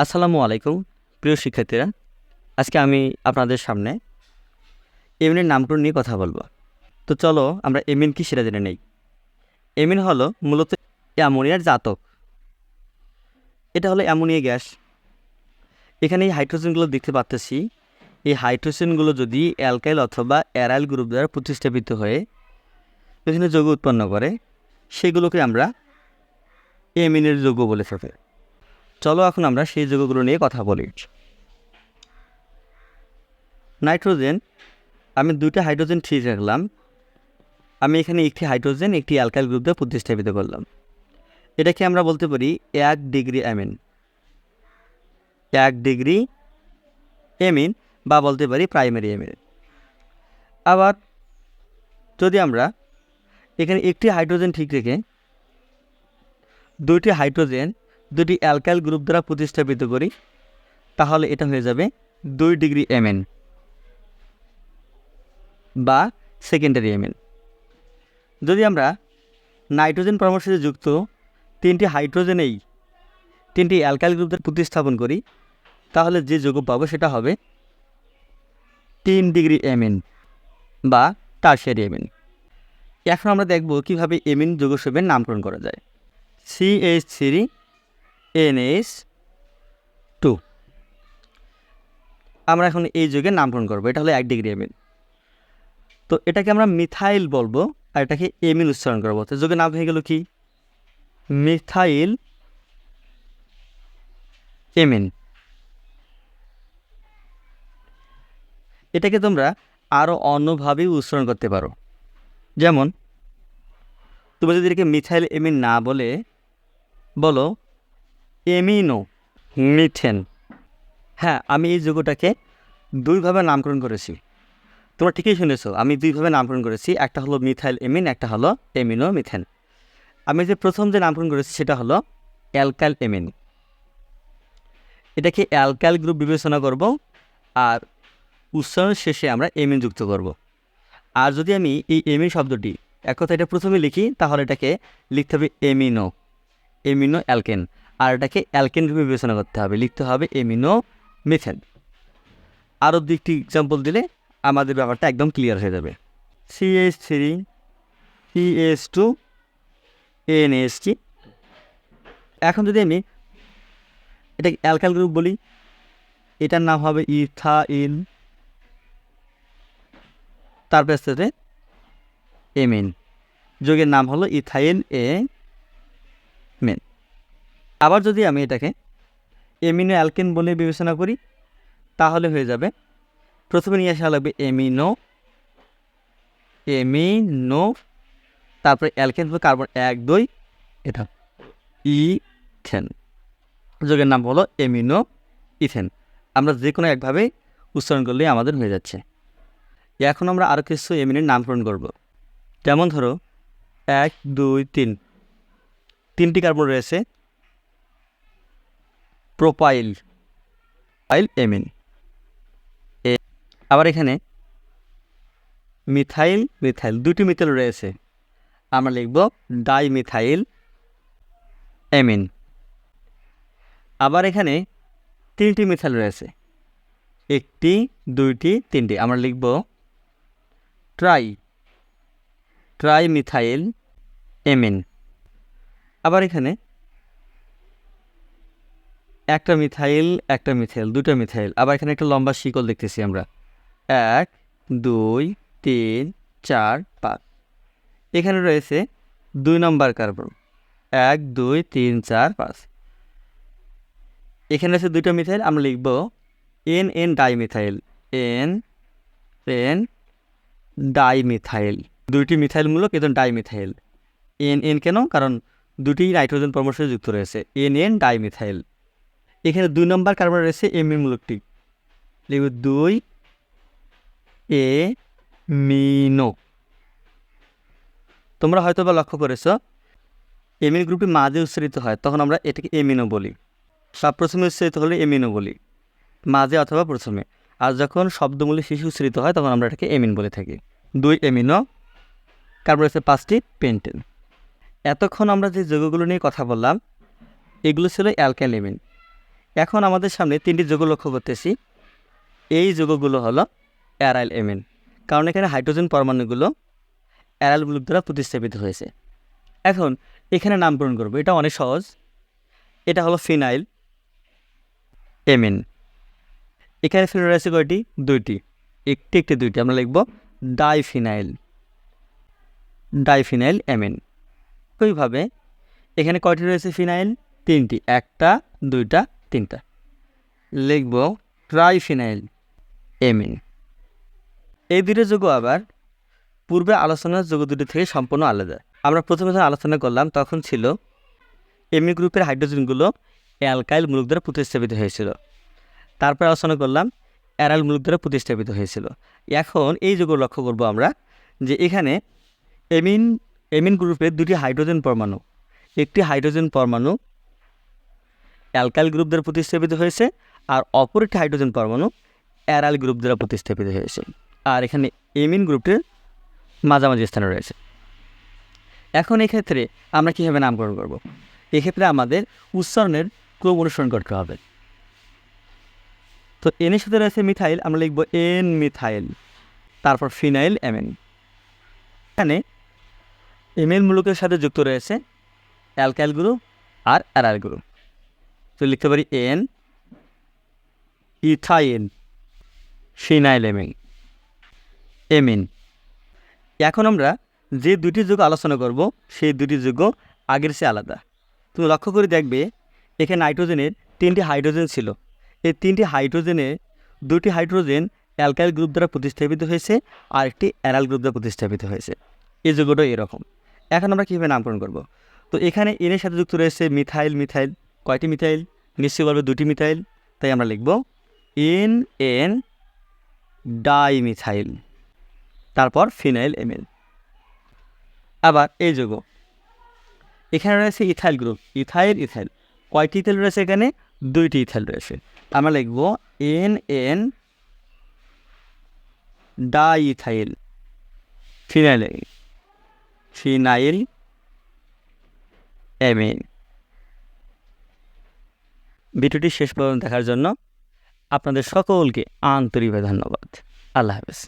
আসসালামু আলাইকুম প্রিয় শিক্ষার্থীরা। আজকে আমি আপনাদের সামনে এমিনের নামকরণ নিয়ে কথা বলবো। তো চলো আমরা এমিন কি সেটা জেনে নেই। এমিন হলো মূলত অ্যামোনিয়ার জাতক। এটা হলো অ্যামোনিয়া গ্যাস। এখানে এই হাইড্রোজেনগুলো দেখতে পাচ্ছি। এই হাইড্রোজেনগুলো যদি অ্যালকাইল অথবা অ্যারাইল গ্রুপ দ্বারা প্রতিস্থাপিত হয়ে বিভিন্ন যৌগ উৎপন্ন করে, সেগুলোকে আমরা এমিনের যৌগ বলে থাকি। চলো এখন আমরা সেই যৌগগুলো নিয়ে কথা বলি। নাইট্রোজেন, আমি দুইটা হাইড্রোজেন ঠিক রাখলাম। আমি এখানে একটি হাইড্রোজেন একটি অ্যালকাইল গ্রুপ দিয়ে প্রতিস্থাপিত করলাম। এটাকে আমরা বলতে পারি 1 ডিগ্রি অ্যামিন, 1 ডিগ্রি অ্যামিন, বা বলতে পারি প্রাইমারি অ্যামিন। আবার যদি আমরা এখানে একটি হাইড্রোজেন ঠিক রেখে দুইটি হাইড্রোজেন দুটি অ্যালকাইল গ্রুপ দ্বারা প্রতিস্থাপিত করি, তাহলে এটা হয়ে যাবে 2 ডিগ্রি অ্যামিন বা সেকেন্ডারি অ্যামিন। যদি আমরা নাইট্রোজেন পরমাণুর সাথে যুক্ত তিনটি হাইড্রোজেনেই তিনটি অ্যালকাইল গ্রুপ দ্বারা প্রতিস্থাপন করি, তাহলে যে যৌগ পাবো সেটা হবে 3 ডিগ্রি অ্যামিন বা টারশিয়ারি অ্যামিন। এখন আমরা দেখব কিভাবে এমিন যৌগসমূহের নামকরণ করা যায়। CH3NH2, আমরা এখন এই যৌগের নামকরণ করব। এটা হলো 1 ডিগ্রি অ্যামিন। তো এটাকে আমরা মিথাইল বলবো আর এটাকে এমিন উচ্চারণ করবো। তো যৌগের নাম হয়ে গেল কি? মিথাইল এমিন। এটাকে তোমরা আরও অন্যভাবেই উচ্চারণ করতে পারো। যেমন তুমি যদি এটাকে মিথাইল এমিন না বলে বলো এমিনো মিথেন। হ্যাঁ, আমি এই যৌগটাকে দুইভাবে নামকরণ করেছি। তোমরা ঠিকই শুনেছো, আমি দুইভাবে নামকরণ করেছি। একটা হলো মিথাইল এমিন, একটা হলো এমিনো মিথেন। আমি যে প্রথম যে নামকরণ করেছি সেটা হলো অ্যালকাইল এমিন। এটাকে অ্যালকাইল গ্রুপ বিবেচনা করব আর উচ্চারণ শেষে আমরা এমিন যুক্ত করব। আর যদি আমি এই এমিন শব্দটি এক কথা এটা প্রথমে লিখি, তাহলে এটাকে লিখতে হবে এমিনো, এমিনো অ্যালকেন। আর এটাকে অ্যালকেন রূপে বিবেচনা করতে হবে, লিখতে হবে এমিনো মিথেন। আরও দুটি এক্সাম্পল দিলে আমাদের ব্যাপারটা একদম ক্লিয়ার হয়ে যাবে। CH3CH2NH3। এখন যদি আমি এটাকে অ্যালকাইল গ্রুপ বলি, এটার নাম হবে ইথাইল, তারপর সাথে এমিন, যৌগের নাম হলো ইথাইল এমিন। আবার যদি আমি এটাকে এমিনো অ্যালকেন বলে বিবেচনা করি, তাহলে হয়ে যাবে প্রথমে নিয়ে আসা লাগবে এমিনো, এমিনো, তারপরে অ্যালকেন হবে কার্বন 1 2, এটা ইথেন, যৌগের নাম হলো এমিনো ইথেন। আমরা যে কোনো একভাবে উচ্চারণ করলেই আমাদের হয়ে যাচ্ছে। এখন আমরা আরও কিছু এমিনের নামকরণ করব। যেমন ধরো 1 2 3, তিনটি কার্বন রয়েছে, প্রোপাইল এমিন। আবার এখানে মিথাইল দুটি মিথাইল রয়েছে, আমরা লিখব ডাইমিথাইল এমিন। আবার এখানে তিনটি মিথাইল রয়েছে, একটি দুইটি তিনটি, আমরা লিখব ট্রাইমিথাইল এমিন। আবার এখানে একটা মিথাইল দুটো মিথাইল, আবার এখানে একটা লম্বা শিকল দেখতেছি আমরা, 1 2 3 4 5। এখানে রয়েছে 2 নম্বর কার্বন, 1 2 3 4 5। এখানে রয়েছে দুটো মিথাইল, আমরা লিখব NN ডাইমিথাইল, NN ডাইমিথাইল। দুইটি মিথাইল মূলক এজন ডাইমিথাইল। NN কেন? কারণ দুটি নাইট্রোজেন পরমাণুর সাথে যুক্ত রয়েছে, NN ডাইমিথাইল। এখানে 2 নম্বর কার্বন রয়েছে এমিন মূলকটি, লিখব 2 এমিনো। তোমরা হয়তো বা লক্ষ্য করেছো এমিন গ্রুপটি মাঝে উচ্চারিত হয়, তখন আমরা এটাকে এমিনো বলি। সব প্রথমে উচ্চারিত হলে এমিনো বলি, মাঝে অথবা প্রথমে। আর যখন শব্দমূলে শেষে উচ্চারিত হয় তখন আমরা এটাকে এমিন বলে থাকি। 2 এমিনো, কার্বন রয়েছে 5টি পেন্টেন। এতক্ষণ আমরা যে যৌগগুলো নিয়ে কথা বললাম এগুলো ছিল অ্যালকাইল এমিন। এখন আমাদের সামনে 3টি যৌগ লক্ষ্য করতেছি। এই যৌগগুলো হলো অ্যারাইল এমিন, কারণ এখানে হাইড্রোজেন পরমাণুগুলো অ্যারাইল গ্রুপ দ্বারা প্রতিস্থাপিত হয়েছে। এখন এখানে নামকরণ করব, এটা অনেক সহজ। এটা হলো ফিনাইল এমিন। এখানে ফিনাইল আছে কয়টি? 2টি। একটি 2টি। আমরা লিখব ডাইফিনাইল এমিন। ওইভাবে এখানে কয়টি রয়েছে ফিনাইল? 3টি। 1টা 2টা 3টা। লিখব ট্রাইফিনাইল এমিন। এই দুটো যৌগ আবার পূর্বে আলোচনার যৌগ দুটি থেকে সম্পূর্ণ আলাদা। আমরা প্রথমে যখন আলোচনা করলাম তখন ছিল এমিন গ্রুপের হাইড্রোজেনগুলো অ্যালকাইল মূলক দ্বারা প্রতিস্থাপিত হয়েছিল। তারপর আলোচনা করলাম অ্যারাইল মূলক দ্বারা প্রতিস্থাপিত হয়েছিল। এখন এই যৌগ লক্ষ্য করব আমরা যে এখানে এমিন গ্রুপের 2টি হাইড্রোজেন পরমাণু, একটি হাইড্রোজেন পরমাণু অ্যালকাইল গ্রুপ দ্বারা প্রতিস্থাপিত হয়েছে, আর অপর একটি হাইড্রোজেন পরমাণু অ্যারাইল গ্রুপ দ্বারা প্রতিস্থাপিত হয়েছে। আর এখানে এমিন গ্রুপটির মাঝামাঝি স্থানে রয়েছে। এখন এক্ষেত্রে আমরা কীভাবে নামকরণ করব? এক্ষেত্রে আমাদের উচ্চারণের ক্রম অনুসরণ করতে হবে। তো এনের সাথে রয়েছে মিথাইল, আমরা লিখব এন মিথাইল, তারপর ফিনাইল এমিন। এখানে এমিন মূলকের সাথে যুক্ত রয়েছে অ্যালকাইল গ্রুপ আর অ্যারাইল গ্রুপ। তো লিখতে পারি এন ইথাইল ফিনাইল এমিন। এখন আমরা যে 2টি যৌগ আলোচনা করব সেই 2টি যৌগ আগের চেয়ে আলাদা। তুমি লক্ষ্য করে দেখবে এখানে নাইট্রোজেনের 3টি হাইড্রোজেন ছিল। এই 3টি হাইড্রোজেনে 2টি হাইড্রোজেন অ্যালকাইল গ্রুপ দ্বারা প্রতিস্থাপিত হয়েছে, আর একটি অ্যারাইল গ্রুপ দ্বারা প্রতিস্থাপিত হয়েছে। এই যৌগটা এরকম। এখন আমরা কীভাবে নামকরণ করব? তো এখানে এনের সাথে যুক্ত রয়েছে মিথাইল। কয়টি মিথাইল? নিশ্চয়ই বলবে 2টি মিথাইল। তাই আমরা লিখব এন ডাইমিথাইল, তারপর ফিনাইল এমিন। আবার এই যৌগ এখানে রয়েছে ইথাইল গ্রুপ, ইথাইল। কয়টি ইথাইল রয়েছে? এখানে 2টি ইথাইল রয়েছে। আমরা লিখব এন ডাইথাইল ফিনাইল এমিন। ভিডিওটি শেষ পর্যন্ত দেখার জন্য আপনাদের সকলকে আন্তরিকভাবে ধন্যবাদ। আল্লাহ হাফেজ।